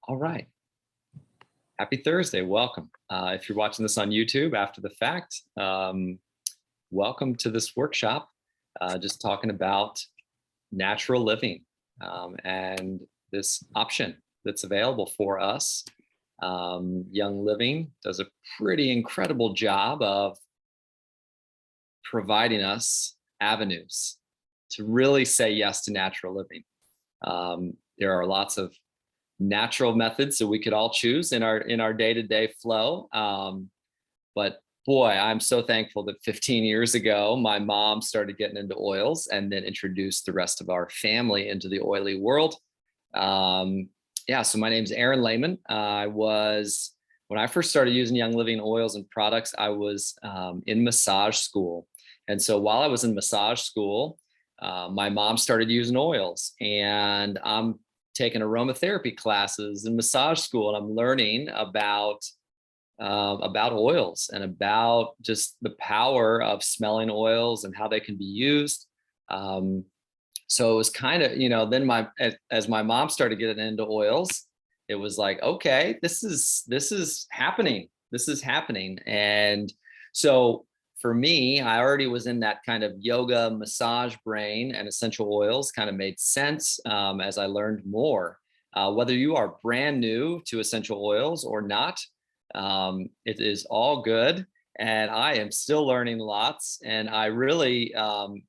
All right. Happy Thursday. Welcome. If you're watching this on YouTube after the fact, welcome to this workshop, just talking about natural living and this option that's available for us. Young Living does a pretty incredible job of providing us avenues to really say yes to natural living. There are lots of natural methods that we could all choose in our day-to-day flow. But boy, I'm so thankful that 15 years ago, my mom started getting into oils and then introduced the rest of our family into the oily world. Yeah, so my name's Aaron Lahman. When I first started using Young Living oils and products, I was in massage school. And so while I was in massage school, my mom started using oils, and I'm taking aromatherapy classes in massage school, and I'm learning about oils and about just the power of smelling oils and how they can be used. So it was kind of, then as my mom started getting into oils, it was like, okay, this is happening. This is happening. And so for me, I already was in that kind of yoga massage brain, and essential oils kind of made sense as I learned more. Whether you are brand new to essential oils or not, it is all good. And I am still learning lots. And I really, and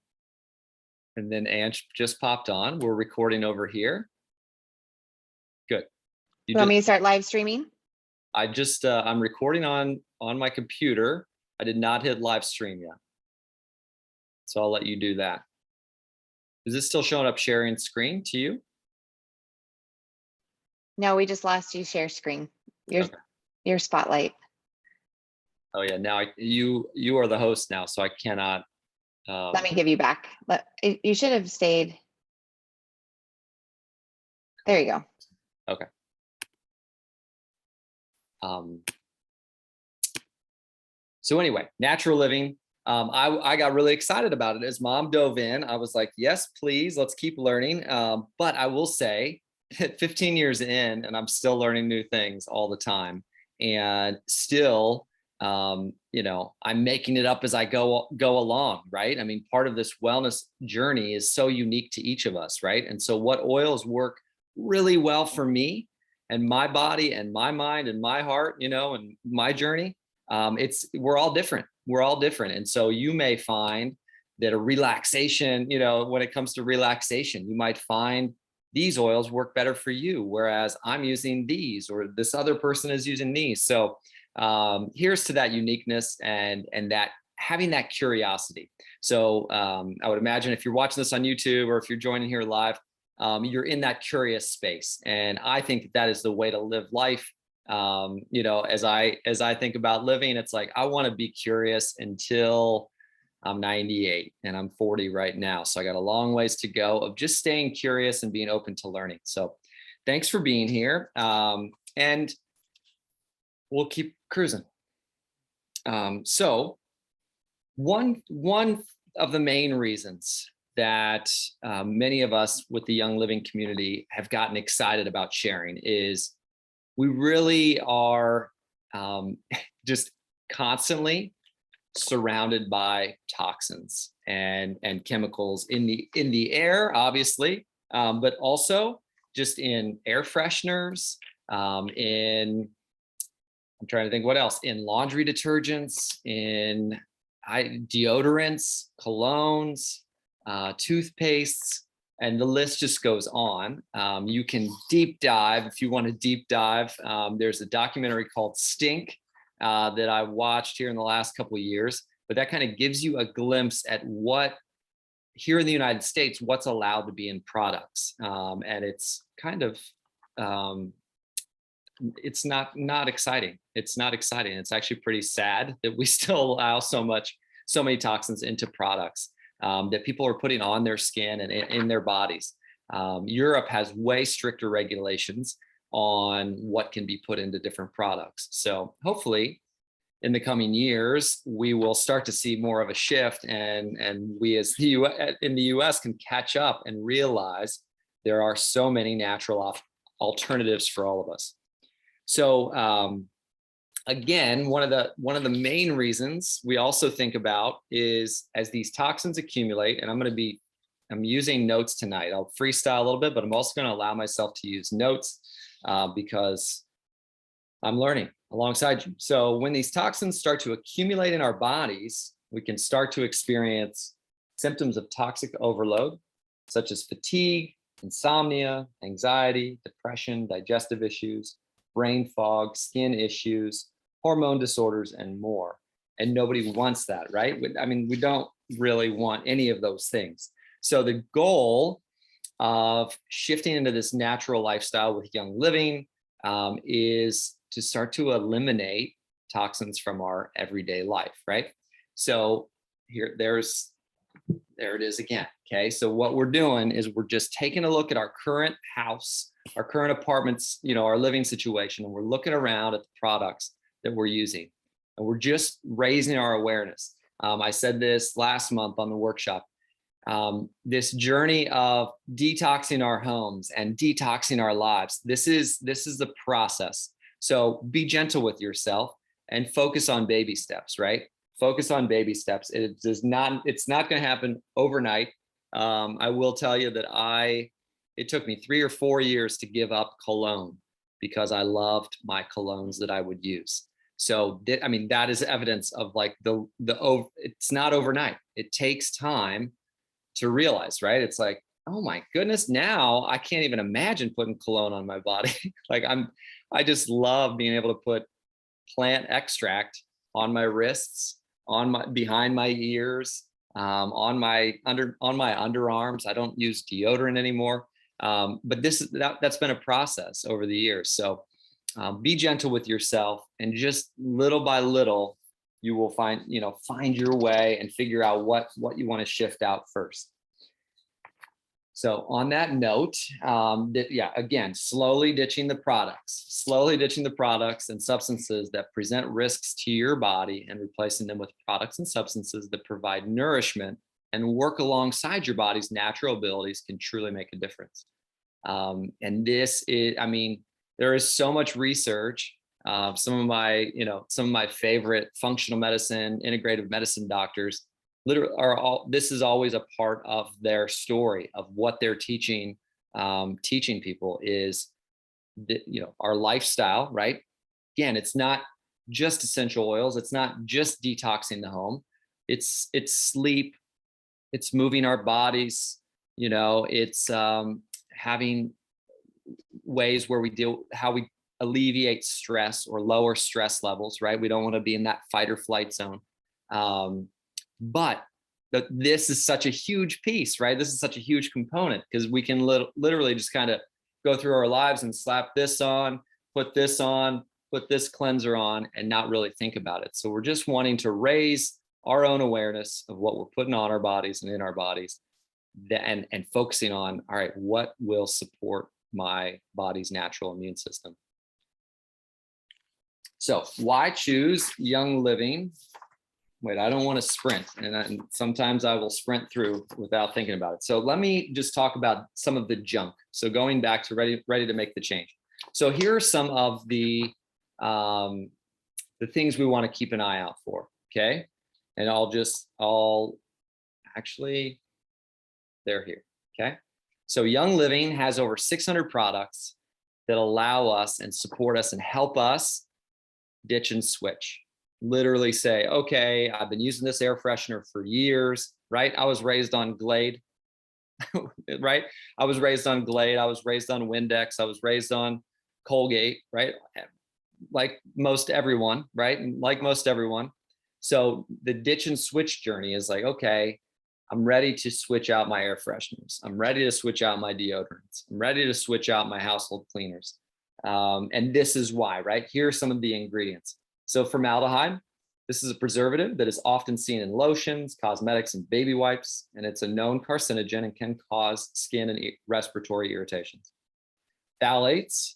then Ange just popped on. We're recording over here. Good. You want me to start live streaming? I'm recording on my computer. I did not hit live stream yet. So I'll let you do that. Is this still showing up sharing screen to you? No, we just lost you share screen. Your spotlight. Oh yeah, now you are the host now, so I cannot. Let me give you back. You should have stayed. There you go. Okay. So anyway, natural living. I got really excited about it as mom dove in. I was like, yes, please, let's keep learning. But I will say, 15 years in, and I'm still learning new things all the time. And still, I'm making it up as I go along, right? I mean, part of this wellness journey is so unique to each of us, right? And so what oils work really well for me and my body and my mind and my heart, and my journey, we're all different. We're all different. And so you may find that a relaxation, when it comes to relaxation, you might find these oils work better for you, whereas I'm using these, or this other person is using these. So here's to that uniqueness and that having that curiosity. So I would imagine if you're watching this on YouTube or if you're joining here live, you're in that curious space. And I think that is the way to live life. As I think about living, it's like, I want to be curious until I'm 98 and I'm 40 right now. So I got a long ways to go of just staying curious and being open to learning. So thanks for being here. And we'll keep cruising. So one of the main reasons that many of us with the Young Living community have gotten excited about sharing is we really are just constantly surrounded by toxins and chemicals in the air, obviously, but also just in air fresheners, I'm trying to think what else, in laundry detergents, in deodorants, colognes, toothpastes, and the list just goes on. You can deep dive if you want to deep dive. There's a documentary called Stink that I watched here in the last couple of years, but that kind of gives you a glimpse at what here in the United States, what's allowed to be in products. And it's kind of, it's not exciting. It's not exciting. It's actually pretty sad that we still allow so many toxins into products that people are putting on their skin and in their bodies. Europe has way stricter regulations on what can be put into different products. So hopefully in the coming years, we will start to see more of a shift, and we as in the US can catch up and realize there are so many natural alternatives for all of us. So again, one of the main reasons we also think about is as these toxins accumulate, and I'm using notes tonight. I'll freestyle a little bit, but I'm also going to allow myself to use notes because I'm learning alongside you. So when these toxins start to accumulate in our bodies, we can start to experience symptoms of toxic overload, such as fatigue, insomnia, anxiety, depression, digestive issues, brain fog, skin issues, hormone disorders, and more. And nobody wants that, right? I mean, we don't really want any of those things. So the goal of shifting into this natural lifestyle with Young Living is to start to eliminate toxins from our everyday life, right? So there it is again. Okay, so what we're doing is we're just taking a look at our current house, our current apartments, our living situation, and we're looking around at the products that we're using, and we're just raising our awareness. I said this last month on the workshop. This journey of detoxing our homes and detoxing our lives. This is the process. So be gentle with yourself and focus on baby steps, right? Focus on baby steps. It's not going to happen overnight. I will tell you that it took me 3 or 4 years to give up cologne because I loved my colognes that I would use. So that is evidence of like it's not overnight. It takes time to realize, right? It's like, oh my goodness, now I can't even imagine putting cologne on my body. Like I just love being able to put plant extract on my wrists, behind my ears, on my underarms. I don't use deodorant anymore. But that's been a process over the years. So be gentle with yourself, and just little by little, you will find your way and figure out what you want to shift out first. So on that note, again, slowly ditching the products and substances that present risks to your body and replacing them with products and substances that provide nourishment and work alongside your body's natural abilities can truly make a difference. And this is, there is so much research. Some of my favorite functional medicine, integrative medicine doctors literally this is always a part of their story of what they're teaching people is our lifestyle, right? Again, it's not just essential oils. It's not just detoxing the home. It's sleep. It's moving our bodies. It's having ways where how we alleviate stress or lower stress levels, right? We don't want to be in that fight or flight zone. But this is such a huge piece, right? This is such a huge component because we can literally just kind of go through our lives and slap this on, put this cleanser on, and not really think about it. So we're just wanting to raise our own awareness of what we're putting on our bodies and in our bodies, and focusing on, all right, what will support my body's natural immune system? So why choose Young Living? Wait, I don't want to sprint. And sometimes I will sprint through without thinking about it. So let me just talk about some of the junk. So going back to ready to make the change. So here are some of the things we want to keep an eye out for. Okay. And they're here. Okay. So Young Living has over 600 products that allow us and support us and help us ditch and switch. Literally say, okay, I've been using this air freshener for years, right? I was raised on Glade, right? I was raised on Glade. I was raised on Windex. I was raised on Colgate, right? Like most everyone, right? Like most everyone. So the ditch and switch journey is like, okay, I'm ready to switch out my air fresheners. I'm ready to switch out my deodorants. I'm ready to switch out my household cleaners. And this is why, right? Here are some of the ingredients. So formaldehyde, this is a preservative that is often seen in lotions, cosmetics, and baby wipes, and it's a known carcinogen and can cause skin and respiratory irritations. Phthalates,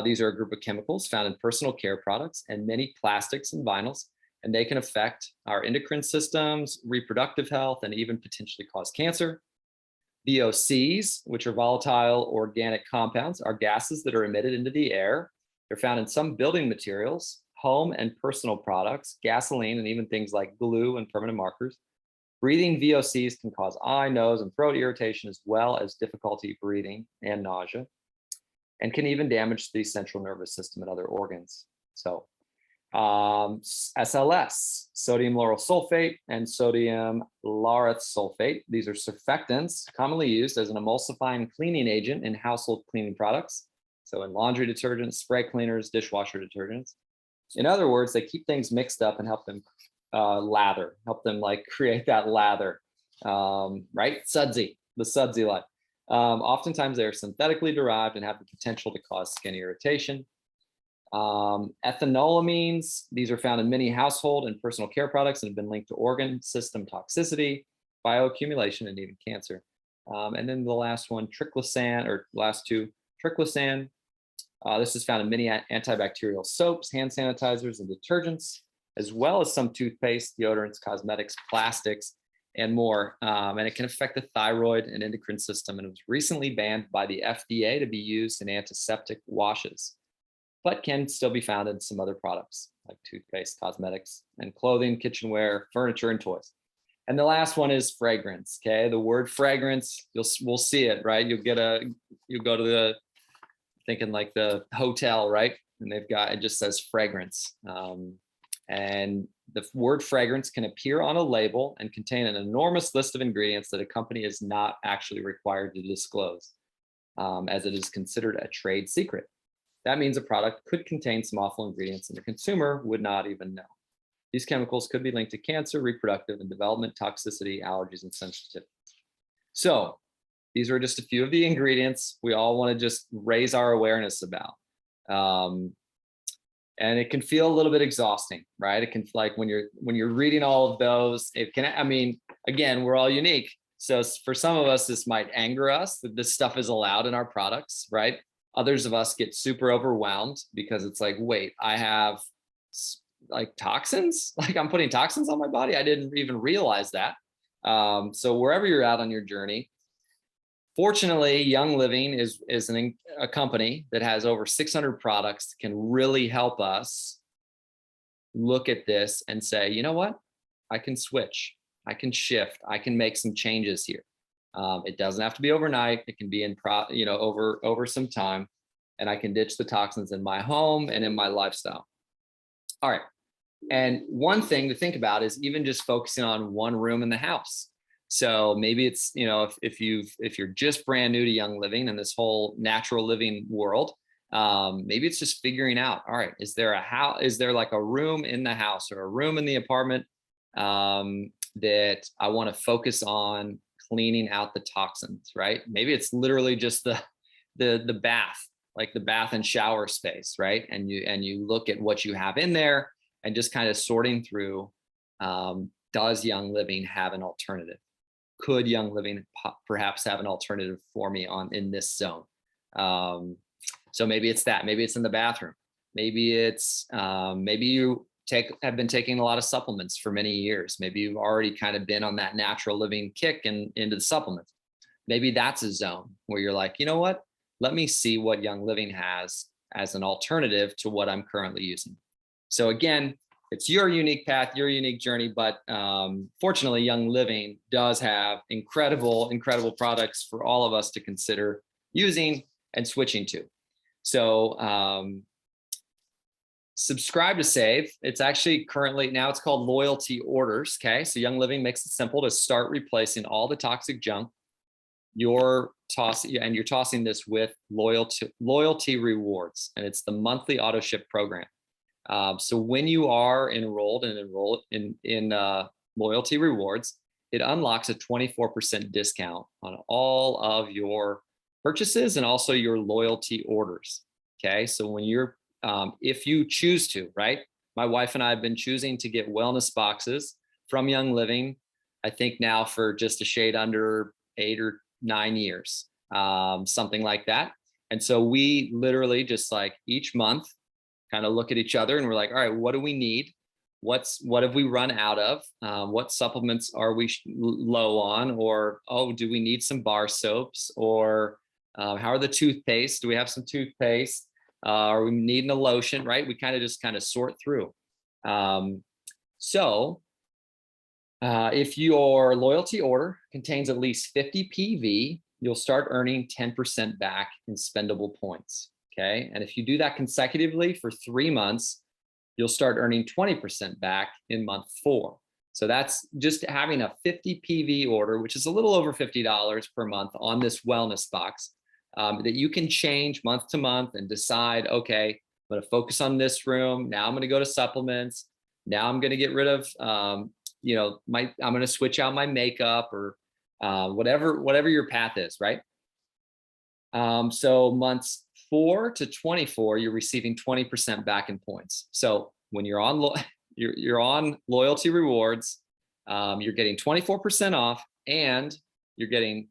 these are a group of chemicals found in personal care products and many plastics and vinyls, and they can affect our endocrine systems, reproductive health, and even potentially cause cancer. VOCs, which are volatile organic compounds, are gases that are emitted into the air. They're found in some building materials, home and personal products, gasoline, and even things like glue and permanent markers. Breathing VOCs can cause eye, nose, and throat irritation, as well as difficulty breathing and nausea, and can even damage the central nervous system and other organs. So SLS, sodium lauryl sulfate and sodium laureth sulfate. These are surfactants commonly used as an emulsifying cleaning agent in household cleaning products. So in laundry detergents, spray cleaners, dishwasher detergents. In other words, they keep things mixed up and help them lather, help them like create that lather, right? Sudsy, the sudsy life. Oftentimes they are synthetically derived and have the potential to cause skin irritation. Ethanolamines, these are found in many household and personal care products and have been linked to organ system toxicity, bioaccumulation, and even cancer. And then the last one, triclosan, or last two, triclosan. This is found in many antibacterial soaps, hand sanitizers, and detergents, as well as some toothpaste, deodorants, cosmetics, plastics, and more. And it can affect the thyroid and endocrine system. And it was recently banned by the FDA to be used in antiseptic washes, but can still be found in some other products like toothpaste, cosmetics, and clothing, kitchenware, furniture, and toys. And the last one is fragrance. Okay, the word fragrance, we'll see it, right? You'll go to the, thinking like the hotel, right? And they've got, it just says fragrance. And the word fragrance can appear on a label and contain an enormous list of ingredients that a company is not actually required to disclose, as it is considered a trade secret. That means a product could contain some awful ingredients and the consumer would not even know. These chemicals could be linked to cancer, reproductive and development toxicity, allergies, and sensitivity. So these are just a few of the ingredients we all want to just raise our awareness about. And it can feel a little bit exhausting, right? It can, like when you're reading all of those, it can, I mean, again, we're all unique. So for some of us, this might anger us that this stuff is allowed in our products, right? Others of us get super overwhelmed because it's like, wait, I have like toxins, like I'm putting toxins on my body. I didn't even realize that. So wherever you're at on your journey, fortunately, Young Living is a company that has over 600 products that can really help us look at this and say, you know what, I can switch, I can shift, I can make some changes here. It doesn't have to be overnight. It can be over some time, and I can ditch the toxins in my home and in my lifestyle. All right. And one thing to think about is even just focusing on one room in the house. So maybe it's, if you're just brand new to Young Living and this whole natural living world, maybe it's just figuring out, all right, is there like a room in the house or a room in the apartment that I want to focus on cleaning out the toxins, right? Maybe it's literally just the bath, like the bath and shower space, right? And you look at what you have in there and just kind of sorting through, does Young Living have an alternative? Could Young Living perhaps have an alternative for me in this zone? So maybe it's that, maybe it's in the bathroom. Maybe it's, maybe you have been taking a lot of supplements for many years. Maybe you've already kind of been on that natural living kick and into the supplements. Maybe that's a zone where you're like, you know what, let me see what Young Living has as an alternative to what I'm currently using. So again, it's your unique path, your unique journey, but fortunately, Young Living does have incredible products for all of us to consider using and switching to. So subscribe to save. It's actually currently, now it's called loyalty orders. Okay. So Young Living makes it simple to start replacing all the toxic junk. You're tossing this with loyalty rewards, and it's the monthly auto ship program. So when you are enrolled in loyalty rewards, it unlocks a 24% discount on all of your purchases and also your loyalty orders. Okay. So when you're, if you choose to, right? My wife and I have been choosing to get wellness boxes from Young Living, I think now for just a shade under 8 or 9 years, something like that. And so we literally just like each month kind of look at each other and we're like, all right, what do we need? what have we run out of? What supplements are we low on? Or, oh, do we need some bar soaps? Or how are the toothpaste? Do we have some toothpaste? Are we needing a lotion, right? We kind of sort through. So if your loyalty order contains at least 50 PV, you'll start earning 10% back in spendable points. Okay. And if you do that consecutively for 3 months, you'll start earning 20% back in month 4. So that's just having a 50 PV order, which is a little over $50 per month on this wellness box that you can change month to month and decide, okay, I'm going to focus on this room. Now I'm going to go to supplements. Now I'm going to get rid of, I'm going to switch out my makeup or whatever your path is, right? So months 4 to 24, you're receiving 20% back in points. So when you're on you're on loyalty rewards, you're getting 24% off, and you're getting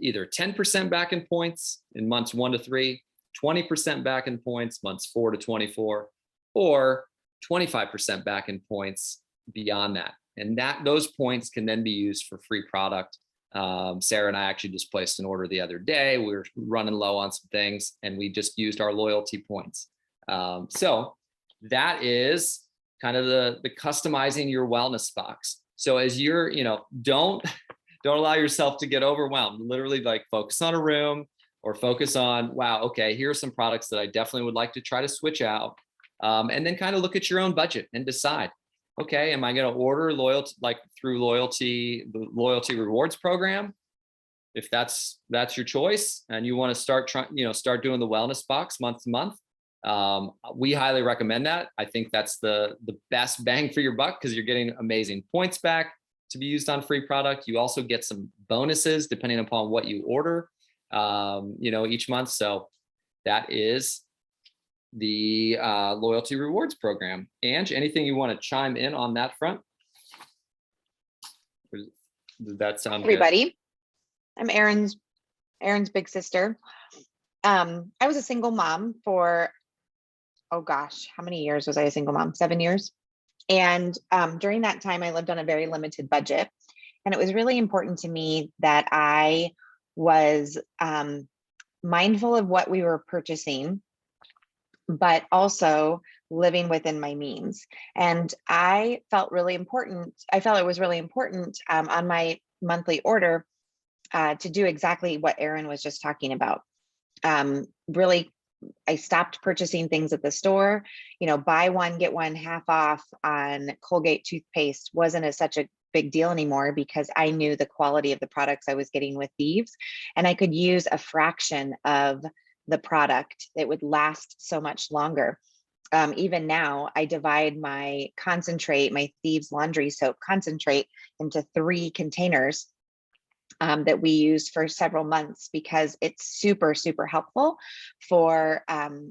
either 10% back in points in months 1 to 3, 20% back in points months 4 to 24, or 25% back in points beyond that. And those points can then be used for free product. Sarah and I actually just placed an order the other day. We were running low on some things, and we just used our loyalty points. So that is kind of the customizing your wellness box. So as you're, don't allow yourself to get overwhelmed. Literally, like, focus on a room, or focus on, wow, okay, here are some products that I definitely would like to try to switch out. And then kind of look at your own budget and decide, okay, am I going to order loyalty, like through the loyalty rewards program? If that's your choice, and you want to start doing the wellness box month to month, we highly recommend that. I think that's the best bang for your buck, because you're getting amazing points back to be used on free product. You also get some bonuses depending upon what you order, each month. So that is the loyalty rewards program. Ange, anything you want to chime in on that front? Does that sound Everybody, good? I'm Aaron's big sister. I was a single mom for, oh gosh, how many years was I a single mom? 7 years. And during that time, I lived on a very limited budget. And it was really important to me that I was mindful of what we were purchasing, but also living within my means. And I felt it was really important on my monthly order to do exactly what Aaron was just talking about. Really, I stopped purchasing things at the store. Buy one, get one half off on Colgate toothpaste wasn't such a big deal anymore, because I knew the quality of the products I was getting with Thieves, and I could use a fraction of the product that would last so much longer. Even now, I divide my Thieves laundry soap concentrate into 3 containers that we use for several months, because it's super, super helpful for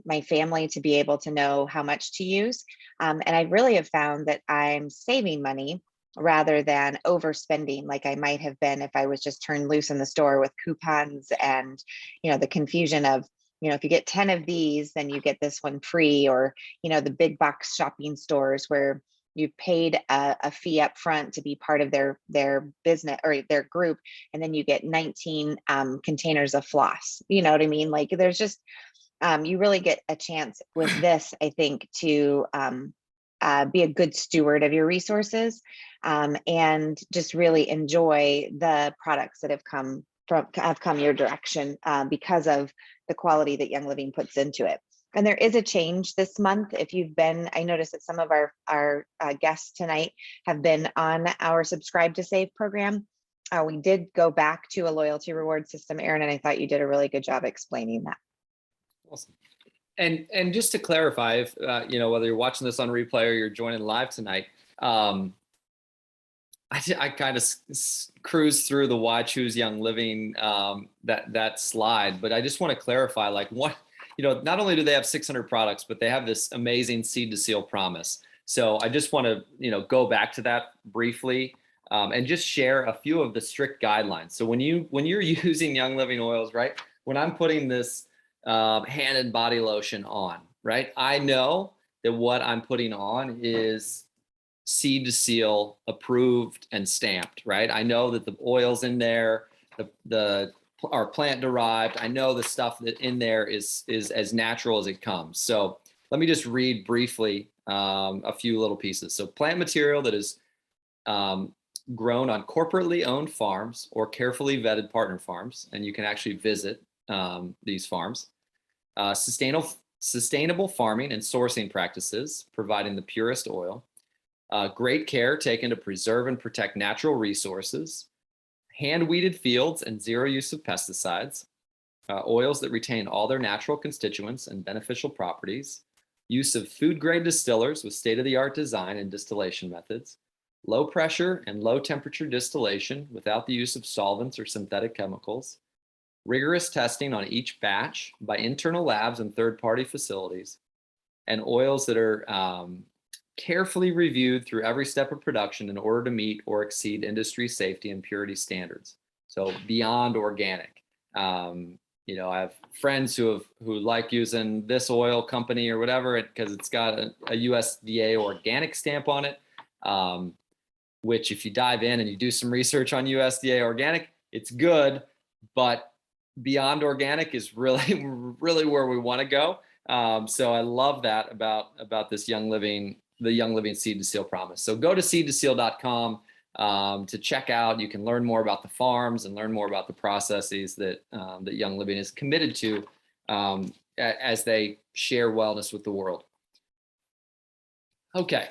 my family to be able to know how much to use. And I really have found that I'm saving money rather than overspending like I might have been if I was just turned loose in the store with coupons and, the confusion of, if you get 10 of these, then you get this one free, or, the big box shopping stores where you paid a fee up front to be part of their business or their group, and then you get 19 containers of floss. You know what I mean? Like, there's just, you really get a chance with this, I think, to be a good steward of your resources, and just really enjoy the products that have come your direction because of the quality that Young Living puts into it. And there is a change this month. I noticed that some of our guests tonight have been on our Subscribe to Save program. We did go back to a loyalty reward system, Aaron, and I thought you did a really good job explaining that. Awesome. And just to clarify, if whether you're watching this on replay or you're joining live tonight, I kind of cruise through the Why Choose Young Living that slide, but I just want to clarify, like, what, not only do they have 600 products, but they have this amazing seed to seal promise. So I just want to go back to that briefly and just share a few of the strict guidelines. So when you're using Young Living oils, right? When I'm putting this hand and body lotion on, right? I know that what I'm putting on is seed to seal approved and stamped, right? I know that the oils in there, the are plant derived. I know the stuff that in there is as natural as it comes. So let me just read briefly a few little pieces. So plant material that is grown on corporately owned farms or carefully vetted partner farms, and you can actually visit these farms. Sustainable farming and sourcing practices, providing the purest oil. Great care taken to preserve and protect natural resources. Hand-weeded fields and zero use of pesticides. Oils that retain all their natural constituents and beneficial properties. Use of food-grade distillers with state-of-the-art design and distillation methods. Low pressure and low temperature distillation without the use of solvents or synthetic chemicals. Rigorous testing on each batch by internal labs and third-party facilities. And oils that are carefully reviewed through every step of production in order to meet or exceed industry safety and purity standards. So beyond organic. You know, I have friends who like using this oil company or whatever because it's got a USDA organic stamp on it, which if you dive in and you do some research on USDA organic, it's good, but beyond organic is really, really where we want to go. So I love that about this Young Living, the Young Living Seed to Seal promise. So go to seedtoseal.com to check out. You can learn more about the farms and learn more about the processes that that Young Living is committed to as they share wellness with the world. Okay,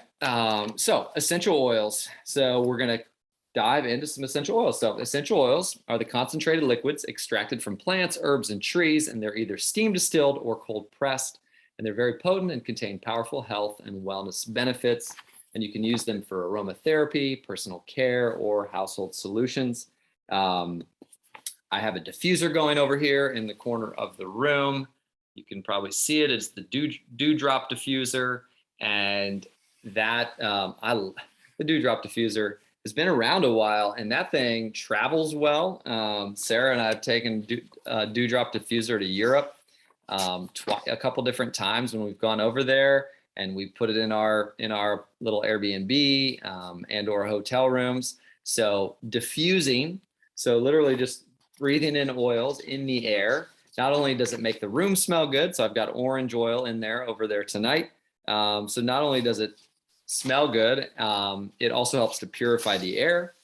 so essential oils. So we're going to dive into some essential oils. So essential oils are the concentrated liquids extracted from plants, herbs, and trees, and they're either steam distilled or cold pressed. And they're very potent and contain powerful health and wellness benefits. And you can use them for aromatherapy, personal care, or household solutions. I have a diffuser going over here in the corner of the room. You can probably see it. It's the Dewdrop diffuser. And that, the Dewdrop diffuser has been around a while, and that thing travels well. Sarah and I have taken Dewdrop diffuser to Europe a couple different times when we've gone over there, and we put it in our little Airbnb and or hotel rooms. So diffusing, so literally just breathing in oils in the air. Not only does it make the room smell good, so I've got orange oil in there over there tonight. So not only does it smell good, it also helps to purify the air.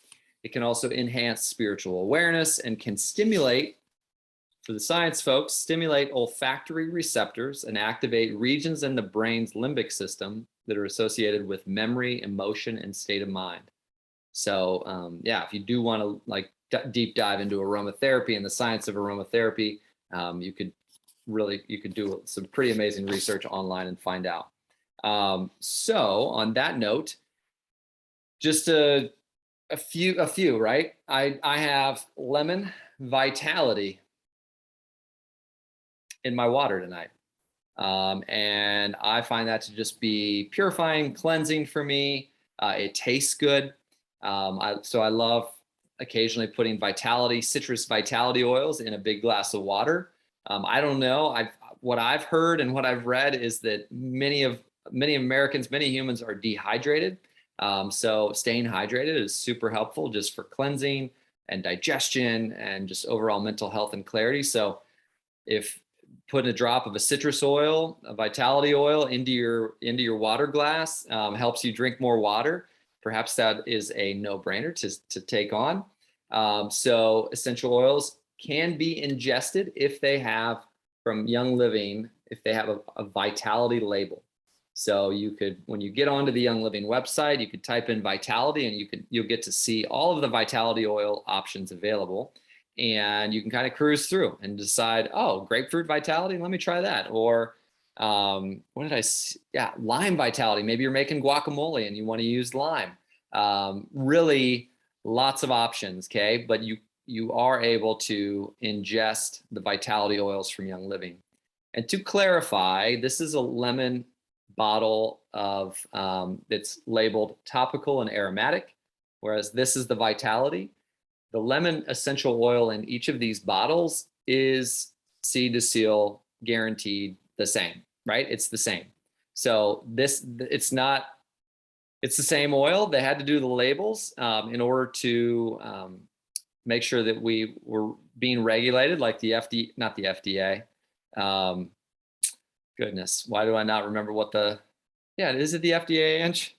It can also enhance spiritual awareness and can stimulate, for the science folks, stimulate olfactory receptors and activate regions in the brain's limbic system that are associated with memory, emotion, and state of mind. So yeah, if you do want to like deep dive into aromatherapy and the science of aromatherapy, you could do some pretty amazing research online and find out. So on that note, just a few, right? I have lemon vitality in my water tonight. And I find that to just be purifying, cleansing for me. It tastes good. So I love occasionally putting citrus vitality oils in a big glass of water. I don't know. What I've heard and what I've read is that many Americans, many humans are dehydrated. So staying hydrated is super helpful just for cleansing and digestion and just overall mental health and clarity. So if putting a drop of a citrus oil, a vitality oil into your water glass helps you drink more water, perhaps that is a no-brainer to take on. So essential oils can be ingested if they have, from Young Living, if they have a vitality label. So you could, when you get onto the Young Living website, you could type in vitality and you'll get to see all of the vitality oil options available. And you can kind of cruise through and decide, oh, grapefruit vitality, let me try that. Or what did I see? Yeah, lime vitality. Maybe you're making guacamole and you want to use lime. Really lots of options, okay? But you are able to ingest the vitality oils from Young Living. And to clarify, this is a lemon bottle of it's labeled topical and aromatic, whereas this is the vitality. The lemon essential oil in each of these bottles is seed to seal guaranteed the same, right? It's the same. So it's not It's the same oil. They had to do the labels in order to make sure that we were being regulated, like the FD, not the FDA. Um, goodness, why do I not remember what the? Yeah, is it the FDA, Inch?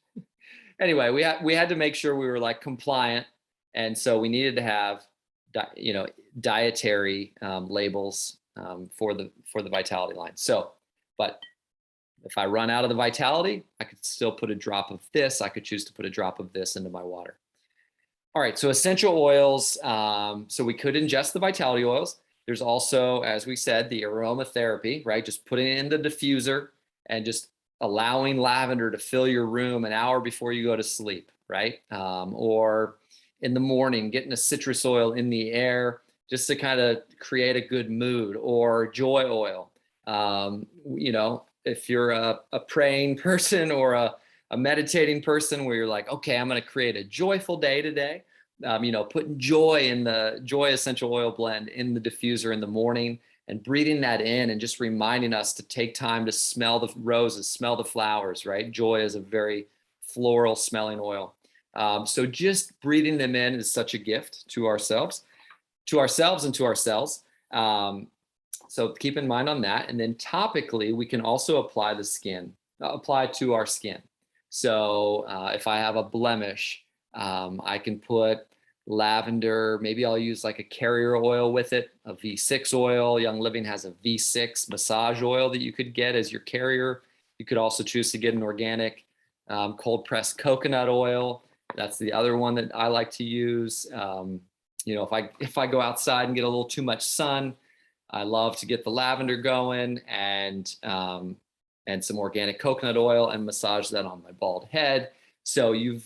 Anyway, we had to make sure we were like compliant, and so we needed to have, dietary labels for the Vitality line. So, but if I run out of the Vitality, I could still put a drop of this. I could choose to put a drop of this into my water. All right, so essential oils. So we could ingest the Vitality oils. There's also, as we said, the aromatherapy, right? Just putting it in the diffuser and just allowing lavender to fill your room an hour before you go to sleep, right? Or in the morning, getting a citrus oil in the air just to kind of create a good mood, or joy oil. If you're a praying person or a meditating person where you're like, okay, I'm going to create a joyful day today. Putting joy in the joy essential oil blend in the diffuser in the morning and breathing that in and just reminding us to take time to smell the roses, smell the flowers, right? Joy is a very floral smelling oil. So just breathing them in is such a gift to ourselves and to our cells. So keep in mind on that. And then topically, we can also apply to our skin. So if I have a blemish, I can put lavender. Maybe I'll use like a carrier oil with it, a V6 oil. Young Living has a V6 massage oil that you could get as your carrier. You could also choose to get an organic cold pressed coconut oil. That's the other one that I like to use. If I go outside and get a little too much sun, I love to get the lavender going and some organic coconut oil and massage that on my bald head. So you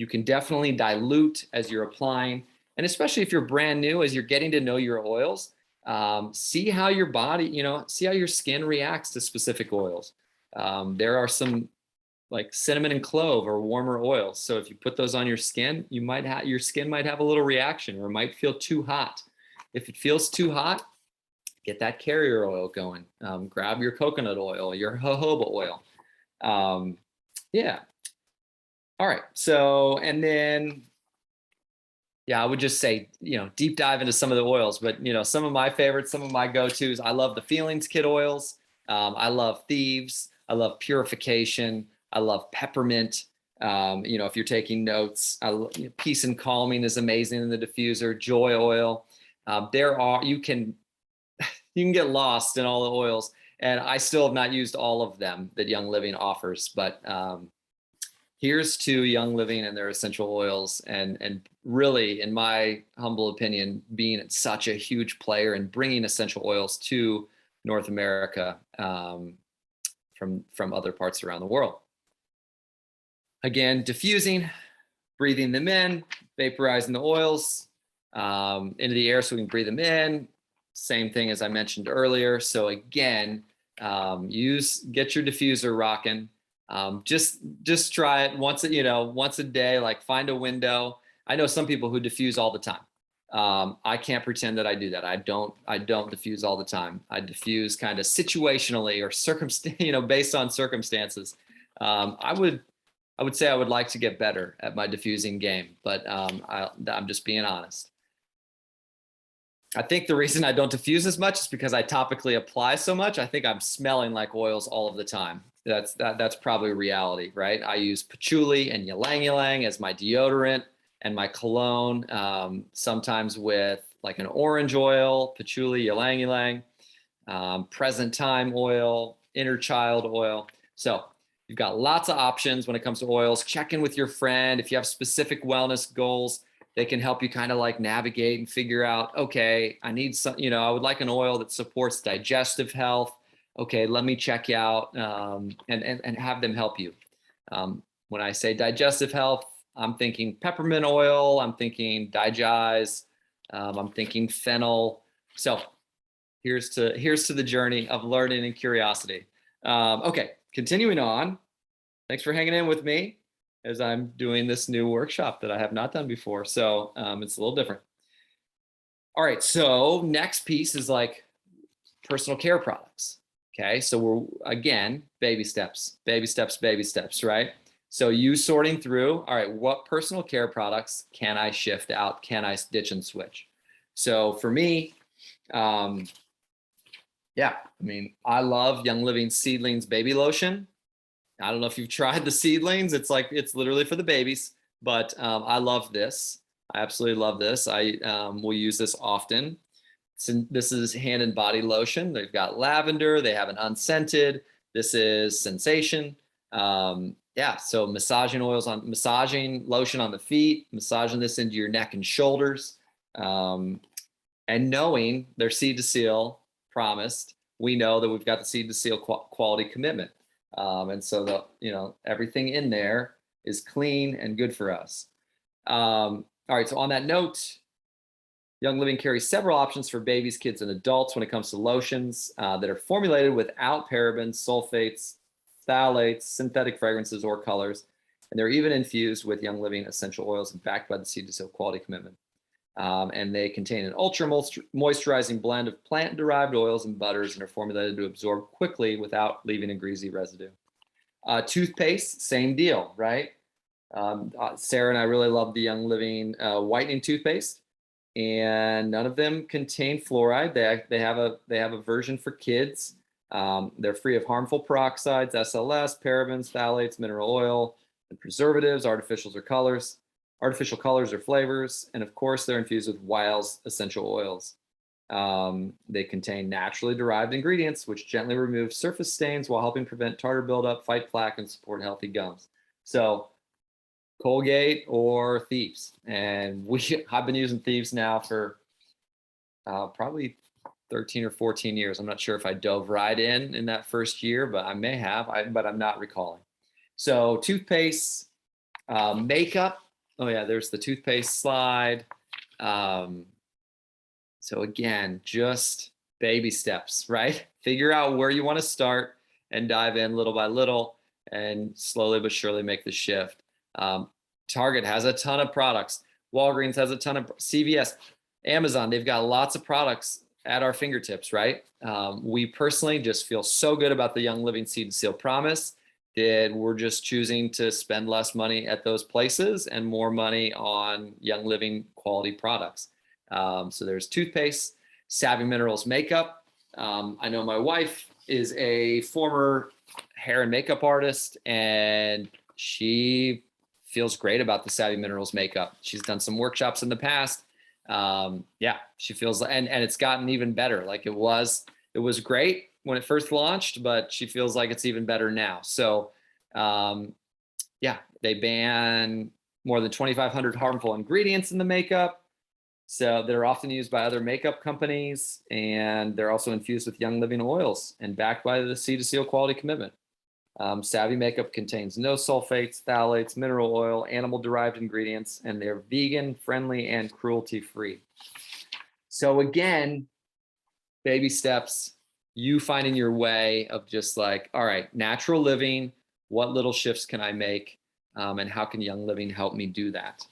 can definitely dilute as you're applying. And especially if you're brand new, as you're getting to know your oils, see how your body, see how your skin reacts to specific oils. There are some like cinnamon and clove or warmer oils. So if you put those on your skin, your skin might have a little reaction, or it might feel too hot. If it feels too hot, get that carrier oil going. Grab your coconut oil, your jojoba oil. Yeah. All right. So, and then, I would just say, deep dive into some of the oils, but, some of my favorites, some of my go-tos, I love the Feelings Kit oils. I love Thieves. I love Purification. I love Peppermint. If you're taking notes, Peace and Calming is amazing in the diffuser. Joy oil. You can get lost in all the oils, and I still have not used all of them that Young Living offers, but here's to Young Living and their essential oils, and really, in my humble opinion, being such a huge player in bringing essential oils to North America from other parts around the world. Again, diffusing, breathing them in, vaporizing the oils into the air so we can breathe them in. Same thing as I mentioned earlier. So again, get your diffuser rocking. Just try it once a day, like find a window. I know some people who diffuse all the time. I can't pretend that I do that. I don't diffuse all the time. I diffuse kind of situationally or based on circumstances. I would say I would like to get better at my diffusing game, but I'm just being honest. I think the reason I don't diffuse as much is because I topically apply so much. I think I'm smelling like oils all of the time. That's probably reality, right? I use patchouli and ylang ylang as my deodorant and my cologne, sometimes with like an orange oil, patchouli, ylang ylang, present time oil, inner child oil. So you've got lots of options when it comes to oils. Check in with your friend. If you have specific wellness goals, they can help you kind of like navigate and figure out, okay, I need some, I would like an oil that supports digestive health. Okay, let me check you out and have them help you. When I say digestive health, I'm thinking peppermint oil, I'm thinking Digize, I'm thinking fennel. So here's to the journey of learning and curiosity. Okay, continuing on. Thanks for hanging in with me as I'm doing this new workshop that I have not done before. So it's a little different. All right, so next piece is like personal care products. Okay, so we're, again, baby steps, right? So you sorting through, all right, what personal care products can I shift out? Can I ditch and switch? So for me, yeah, I mean, I love Young Living Seedlings baby lotion. I don't know if you've tried the seedlings. It's literally for the babies, but I love this. I absolutely love this. I will use this often. So this is hand and body lotion. They've got lavender. They have an unscented. This is sensation. Yeah, so massaging lotion on the feet, massaging this into your neck and shoulders, and knowing their seed to seal promised, we know that we've got the seed to seal quality commitment. And so everything in there is clean and good for us. All right, so on that note, Young Living carries several options for babies, kids, and adults when it comes to lotions that are formulated without parabens, sulfates, phthalates, synthetic fragrances, or colors. And they're even infused with Young Living essential oils and backed by the seed to seal quality commitment. And they contain an ultra moisturizing blend of plant-derived oils and butters and are formulated to absorb quickly without leaving a greasy residue. Toothpaste, same deal, right? Sarah and I really love the Young Living whitening toothpaste, and none of them contain fluoride. They have a version for kids. They're free of harmful peroxides, SLS, parabens, phthalates, mineral oil, and preservatives, artificial colors or flavors, and of course, they're infused with Wild's essential oils. They contain naturally derived ingredients which gently remove surface stains while helping prevent tartar buildup, fight plaque, and support healthy gums. So Colgate or Thieves. And I've been using Thieves now for probably 13 or 14 years. I'm not sure if I dove right in that first year, but I may have, but I'm not recalling. So toothpaste, makeup. Oh yeah, there's the toothpaste slide. So again, just baby steps, right? Figure out where you want to start and dive in little by little and slowly but surely make the shift. Target has a ton of products. Walgreens has a ton of CVS, Amazon. They've got lots of products at our fingertips, right? We personally just feel so good about the Young Living Seed to Seal promise that we're just choosing to spend less money at those places and more money on Young Living quality products. So there's toothpaste, Savvy Minerals makeup. I know my wife is a former hair and makeup artist, and she feels great about the Savvy Minerals makeup. She's done some workshops in the past. Yeah, she feels, and it's gotten even better. Like it was great when it first launched, but she feels like it's even better now. So, yeah, they ban more than 2,500 harmful ingredients in the makeup. So they're often used by other makeup companies, and they're also infused with Young Living oils and backed by the Seed to Seal quality commitment. Savvy makeup contains no sulfates, phthalates, mineral oil, animal-derived ingredients, and they're vegan, friendly, and cruelty-free. So again, baby steps, you finding your way of just like, all right, natural living, what little shifts can I make, and how can Young Living help me do that?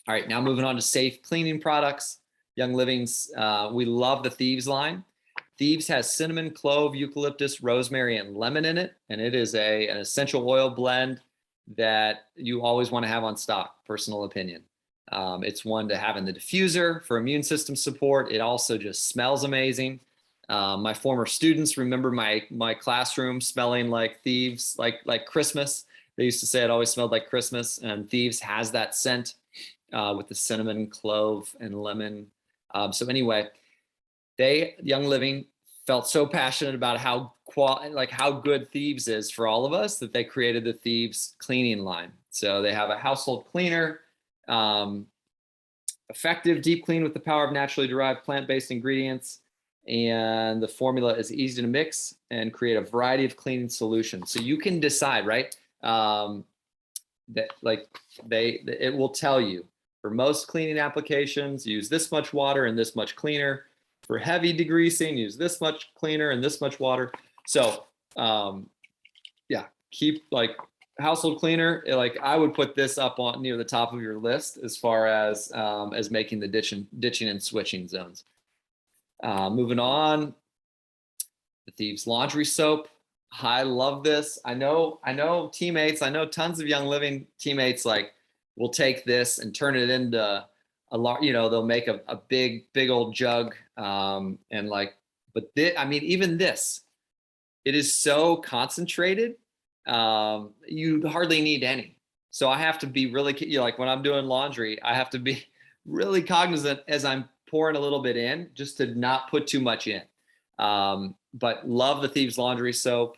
All right, now moving on to safe cleaning products. Young Living's, we love the Thieves line. Thieves has cinnamon, clove, eucalyptus, rosemary, and lemon in it. And it is an essential oil blend that you always want to have on stock, personal opinion. It's one to have in the diffuser for immune system support. It also just smells amazing. My former students remember my classroom smelling like Thieves, like Christmas. They used to say it always smelled like Christmas, and Thieves has that scent with the cinnamon, clove, and lemon. So anyway, Young Living felt so passionate about how good Thieves is for all of us that they created the Thieves cleaning line. So they have a household cleaner, effective deep clean with the power of naturally derived plant-based ingredients. And the formula is easy to mix and create a variety of cleaning solutions. So you can decide, right? It will tell you for most cleaning applications, use this much water and this much cleaner. For heavy degreasing, use this much cleaner and this much water. So yeah, keep like household cleaner. Like I would put this up on near the top of your list as far as making the ditching and switching zones. Moving on, the Thieves laundry soap, I love this. I know teammates, I know tons of Young Living teammates like will take this and turn it into a lot, they'll make a big old jug. And like, but I mean, even this, it is so concentrated. You hardly need any. So I have to be really, like when I'm doing laundry, I have to be really cognizant as I'm pouring a little bit in, just to not put too much in. But love the Thieves Laundry Soap.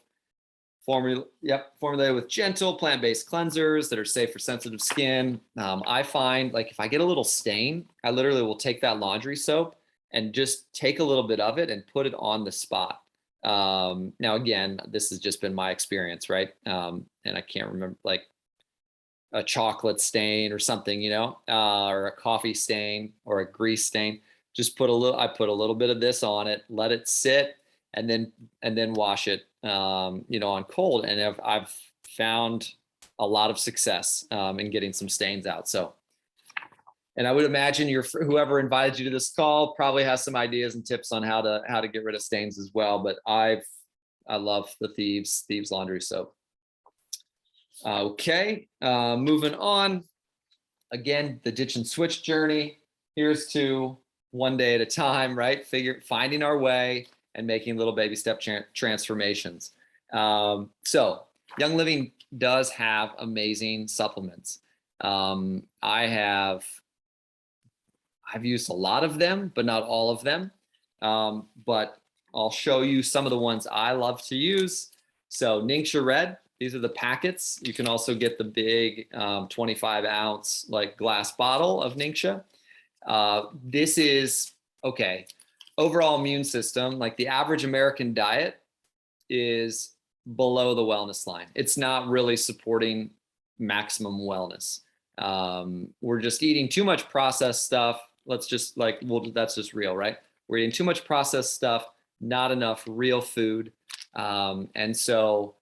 Formulated with gentle plant-based cleansers that are safe for sensitive skin. I find like if I get a little stain, I literally will take that laundry soap and just take a little bit of it and put it on the spot. Now, again, this has just been my experience, right? And I can't remember like a chocolate stain or something, or a coffee stain or a grease stain. Just I put a little bit of this on it, let it sit, and then wash it, on cold. And I've found a lot of success in getting some stains out. So, and I would imagine whoever invited you to this call probably has some ideas and tips on how to get rid of stains as well. But I love the Thieves Laundry Soap. Okay, moving on. Again, the ditch and switch journey. Here's to one day at a time, right? Finding our way and making little baby step transformations. So Young Living does have amazing supplements. I've used a lot of them, but not all of them. But I'll show you some of the ones I love to use. So Ningxia Red, these are the packets. You can also get the big 25-ounce like glass bottle of Ningxia. This is, okay, overall immune system, like the average American diet is below the wellness line. It's not really supporting maximum wellness. We're just eating too much processed stuff. That's just real, right? We're eating too much processed stuff, not enough real food. And so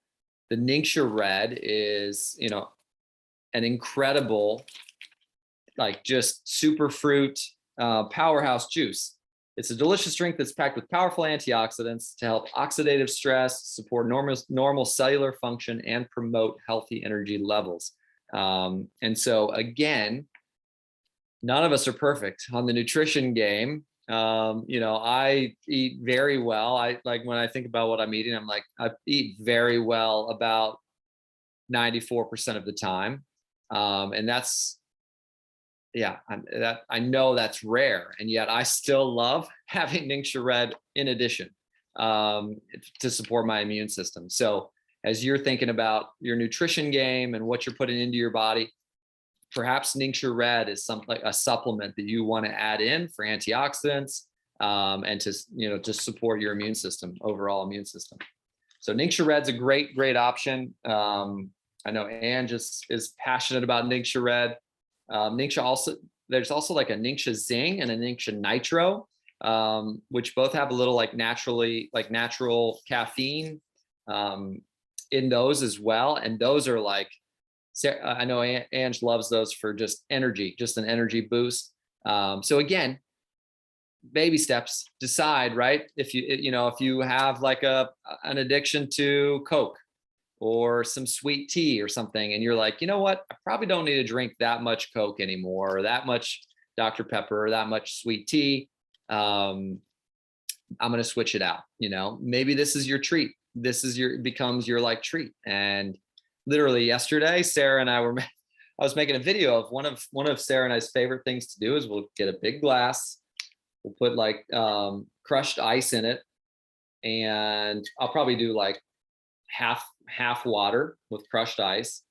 the Ningxia Red is, an incredible, like just super fruit powerhouse juice. It's a delicious drink that's packed with powerful antioxidants to help oxidative stress, support normal cellular function, and promote healthy energy levels. And so again, none of us are perfect on the nutrition game. I eat very well. I like when I think about what I'm eating, I'm like, I eat very well about 94% of the time. And that's, I know that's rare, and yet I still love having Ningxia Red in addition to support my immune system. So as you're thinking about your nutrition game and what you're putting into your body, perhaps Ningxia Red is something like a supplement that you want to add in for antioxidants and to support your immune system, overall immune system. So Ningxia Red's a great option. I know Ann just is passionate about Ningxia Red. There's also like a Ningxia Zing and a Ningxia Nitro, which both have a little like natural caffeine in those as well. And those are like, I know Ange loves those for just an energy boost. So again, baby steps, decide, right? If you have like an addiction to Coke or some sweet tea or something, and you're like, you know what, I probably don't need to drink that much Coke anymore, or that much Dr. Pepper, or that much sweet tea. I'm going to switch it out. Maybe this is your treat. Becomes your like treat. And literally yesterday, Sarah and I I was making a video of one of Sarah and I's favorite things to do is we'll get a big glass, we'll put like crushed ice in it, and I'll probably do like half water with crushed ice.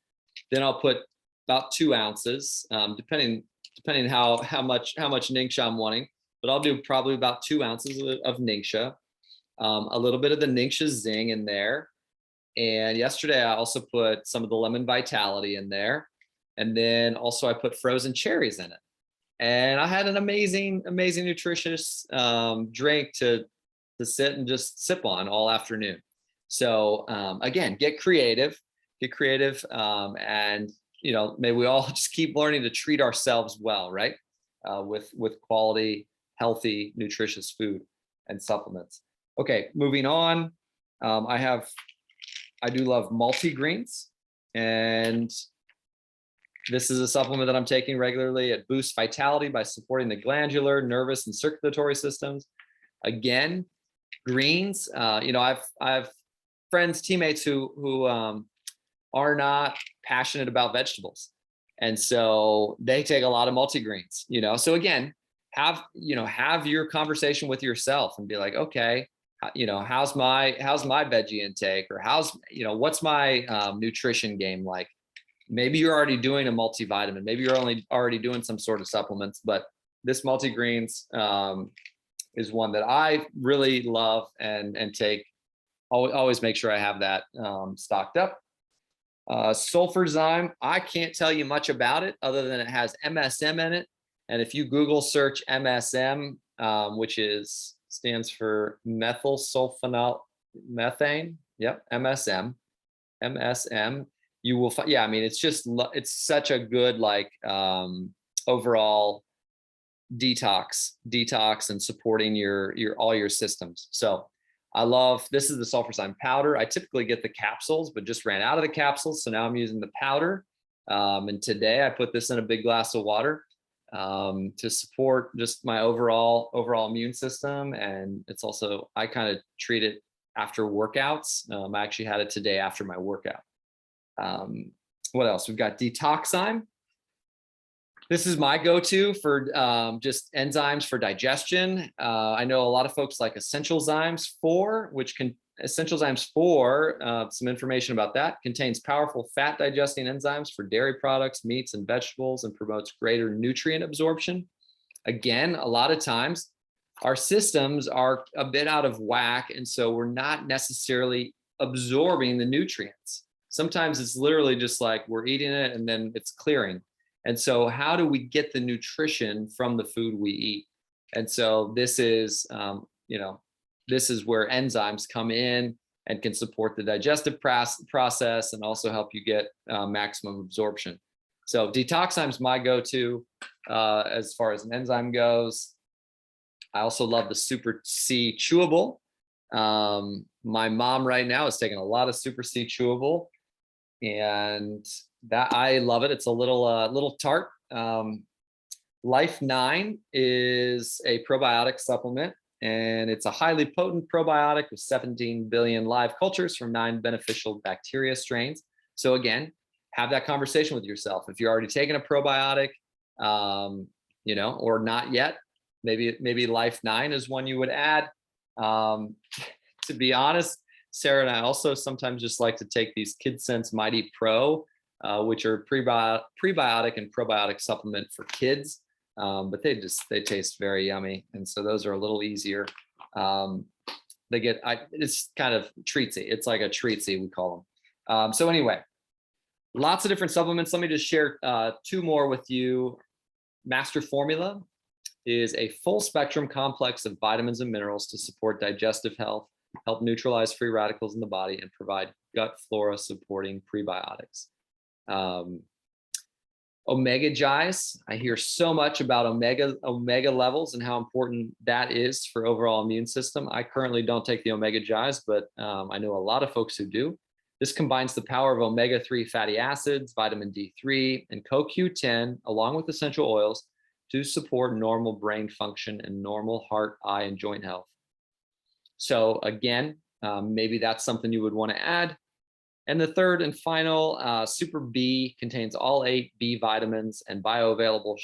Then I'll put about 2 ounces, depending how much Ningxia I'm wanting, but I'll do probably about 2 ounces of Ningxia, a little bit of the Ningxia Zing in there. And yesterday I also put some of the lemon vitality in there. And then also I put frozen cherries in it. And I had an amazing nutritious drink to sit and just sip on all afternoon. So again, get creative, and may we all just keep learning to treat ourselves well, right? With quality, healthy, nutritious food and supplements. Okay, moving on. I have I do love multigreens, and this is a supplement that I'm taking regularly. It boosts vitality by supporting the glandular, nervous, and circulatory systems. Again, greens. I've friends, teammates who are not passionate about vegetables, and so they take a lot of multigreens. So again, have your conversation with yourself and be like, okay, how's my veggie intake, or what's my nutrition game like? Maybe you're already doing a multivitamin, maybe you're already doing some sort of supplements, but this multigreens is one that I really love and take. Always make sure I have that stocked up. Sulfurzyme, I can't tell you much about it other than it has MSM in it. And if you Google search MSM, which stands for methyl sulfonal methane, yep, MSM, you will find, yeah, I mean, it's such a good, like, overall detox and supporting your all your systems. So this is the sulfurzyme powder. I typically get the capsules, but just ran out of the capsules, so now I'm using the powder. And today I put this in a big glass of water to support just my overall immune system. And it's also, I kind of treat it after workouts. I actually had it today after my workout. What else? We've got Detoxzyme. This is my go-to for just enzymes for digestion. I know a lot of folks like Essential Zymes 4, Essential Zymes 4, some information about that, contains powerful fat digesting enzymes for dairy products, meats, and vegetables, and promotes greater nutrient absorption. Again, a lot of times our systems are a bit out of whack, and so we're not necessarily absorbing the nutrients. Sometimes it's literally just like we're eating it and then it's clearing. And so how do we get the nutrition from the food we eat? And so this is, this is where enzymes come in and can support the digestive process and also help you get maximum absorption. So Detoxzyme is my go-to as far as an enzyme goes. I also love the Super C Chewable. My mom right now is taking a lot of Super C Chewable, and that I love it. It's a little tart. Life 9 is a probiotic supplement, and it's a highly potent probiotic with 17 billion live cultures from 9 beneficial bacteria strains. So again, have that conversation with yourself. If you're already taking a probiotic, or not yet, maybe Life 9 is one you would add. To be honest, Sarah and I also sometimes just like to take these KidSense Mighty Pro, which are prebiotic and probiotic supplement for kids, but they taste very yummy, and so those are a little easier. It's kind of treatsy. It's like a treatsy, we call them. So anyway, lots of different supplements. Let me just share 2 more with you. Master Formula is a full spectrum complex of vitamins and minerals to support digestive health, help neutralize free radicals in the body, and provide gut flora supporting prebiotics. Omega Gies, I hear so much about omega levels and how important that is for overall immune system. I currently don't take the Omega Gies, but I know a lot of folks who do. This combines the power of omega-3 fatty acids, vitamin D3, and CoQ10, along with essential oils, to support normal brain function and normal heart, eye, and joint health. So again, maybe that's something you would want to add. And the third and final, Super B, contains all 8 B vitamins and bioavailable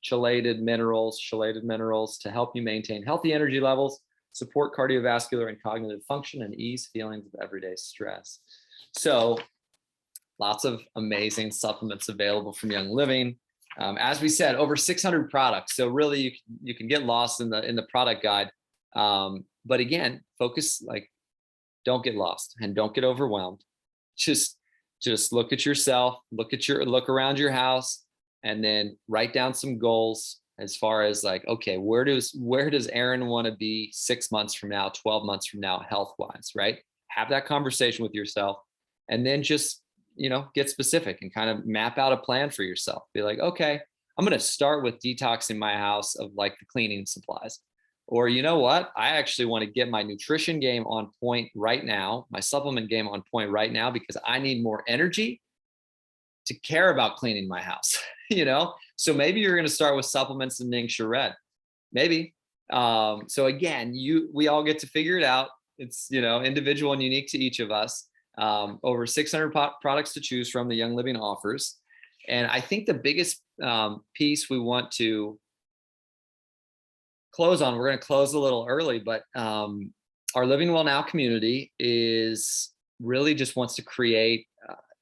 chelated minerals to help you maintain healthy energy levels, support cardiovascular and cognitive function, and ease feelings of everyday stress. So lots of amazing supplements available from Young Living. As we said, over 600 products. So really you can get lost in the product guide. But again, focus, don't get lost and don't get overwhelmed. Just look at yourself, look around your house, and then write down some goals as far as okay, where does Aaron want to be 6 months from now, 12 months from now, health-wise, right? Have that conversation with yourself, and then just, get specific and kind of map out a plan for yourself. Be like, okay, I'm going to start with detoxing my house of the cleaning supplies. Or, you know what? I actually want to get my nutrition game on point right now, my supplement game on point right now, because I need more energy to care about cleaning my house, you know? So maybe you're going to start with supplements and Ningxia Red, maybe. So again, we all get to figure it out. It's, you know, individual and unique to each of us. Over 600 products to choose from the Young Living offers. And I think the biggest piece we want to close on, we're going to close a little early, but our Living Well Now community is really just wants to create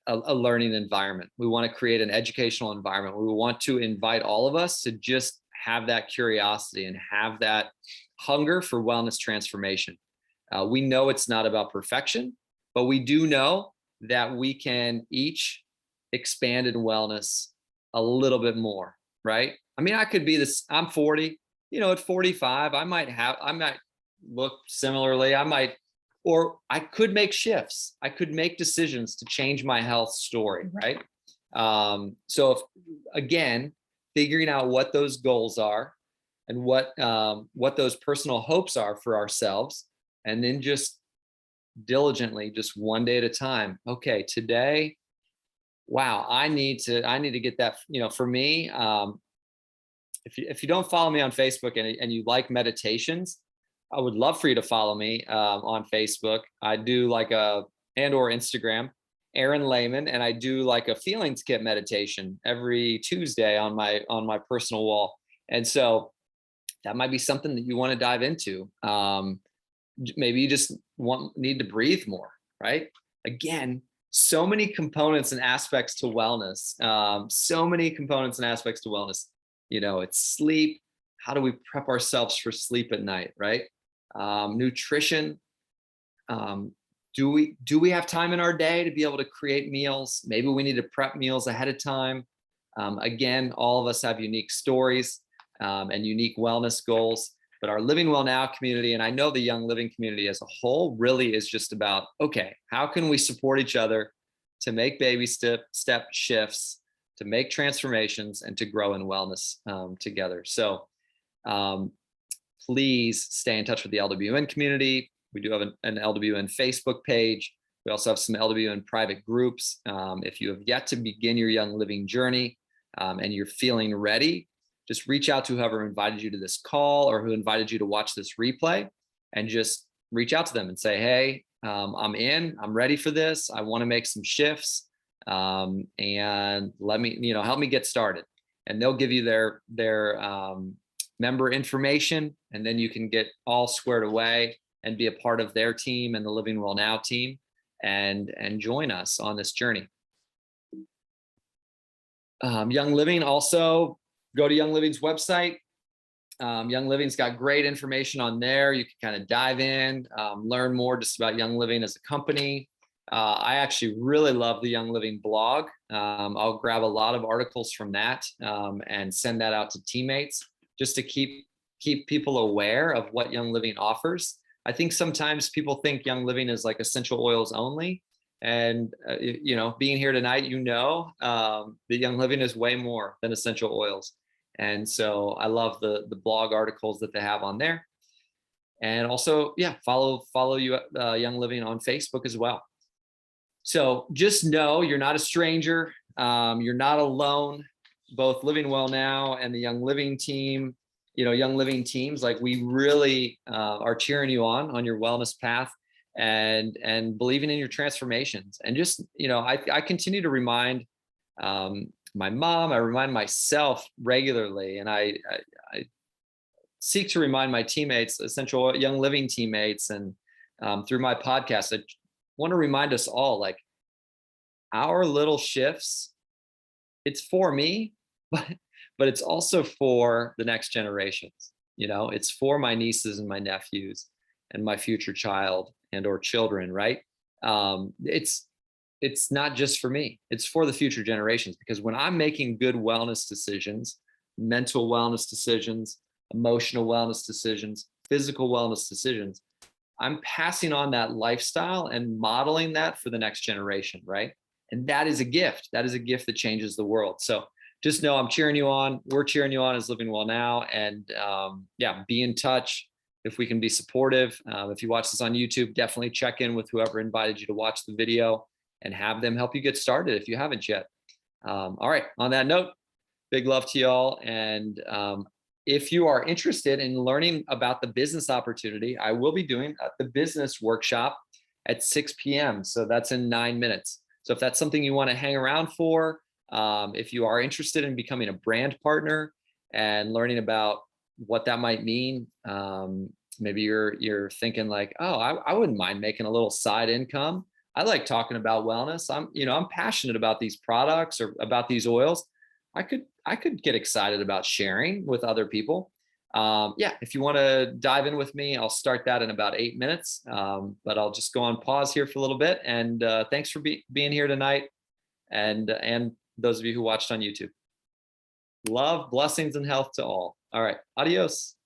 a learning environment. We want to create an educational environment. We want to invite all of us to just have that curiosity and have that hunger for wellness transformation. We know it's not about perfection, but we do know that we can each expand in wellness a little bit more, right? I mean, I could be this, I'm 40, you know, at 45, I might look similarly. Or I could make shifts. I could make decisions to change my health story, right? So if, again, figuring out what those goals are and what those personal hopes are for ourselves, and then just diligently, just one day at a time. Okay, today, wow, I need to get that, you know, for me, if you don't follow me on Facebook and you like meditations, I would love for you to follow me on Facebook. I do like or Instagram, Aaron Lahman, and I do like a feelings kit meditation every Tuesday on my personal wall. And so that might be something that you want to dive into. Maybe you just need to breathe more, right? Again, so many components and aspects to wellness. So many components and aspects to wellness. You know, it's sleep. How do we prep ourselves for sleep at night, right? Nutrition. Do we have time in our day to be able to create meals? Maybe we need to prep meals ahead of time. Again, all of us have unique stories and unique wellness goals, but our Living Well Now community, and I know the Young Living community as a whole, really is just about, okay, how can we support each other to make baby step shifts, to make transformations, and to grow in wellness together. So please stay in touch with the LWN community. We do have an LWN Facebook page. We also have some LWN private groups. If you have yet to begin your Young Living journey and you're feeling ready, just reach out to whoever invited you to this call or who invited you to watch this replay, and just reach out to them and say, hey, I'm ready for this. I want to make some shifts. And let me, you know, help me get started. And they'll give you their member information, and then you can get all squared away and be a part of their team and the Living Well Now team, and join us on this journey. Young Living, also go to Young Living's website. Young Living's got great information on there. You can kind of dive in, learn more just about Young Living as a company. I actually really love the Young Living blog. I'll grab a lot of articles from that and send that out to teammates just to keep people aware of what Young Living offers. I think sometimes people think Young Living is like essential oils only. And, you know, being here tonight, you know, the Young Living is way more than essential oils. And so I love the blog articles that they have on there. And also, yeah, follow you Young Living on Facebook as well. So just know you're not a stranger. You're not alone. Both Living Well Now and the Young Living team, you know, Young Living teams, like we really are cheering you on your wellness path and believing in your transformations. And just, you know, I continue to remind my mom, I remind myself regularly, and I seek to remind my teammates, essential Young Living teammates, and through my podcast, I want to remind us all, like, our little shifts, it's for me, but it's also for the next generations. You know, it's for my nieces and my nephews and my future child or children, right? It's not just for me, it's for the future generations, because when I'm making good wellness decisions, mental wellness decisions, emotional wellness decisions, physical wellness decisions, I'm passing on that lifestyle and modeling that for the next generation, right? And that is a gift. That is a gift that changes the world. So just know I'm cheering you on. We're cheering you on as Living Well Now. And yeah, be in touch. if we can be supportive. If you watch this on YouTube, definitely check in with whoever invited you to watch the video and have them help you get started if you haven't yet. All right, on that note, big love to y'all. And if you are interested in learning about the business opportunity, I will be doing the business workshop at 6 p.m. So that's in 9 minutes. So if that's something you want to hang around for, if you are interested in becoming a brand partner and learning about what that might mean, maybe you're thinking like, oh, I wouldn't mind making a little side income. I like talking about wellness. I'm passionate about these products or about these oils. I could get excited about sharing with other people. Yeah, if you want to dive in with me, I'll start that in about 8 minutes. But I'll just go on pause here for a little bit. And thanks for being here tonight. And those of you who watched on YouTube. Love, blessings, and health to all. All right, adios.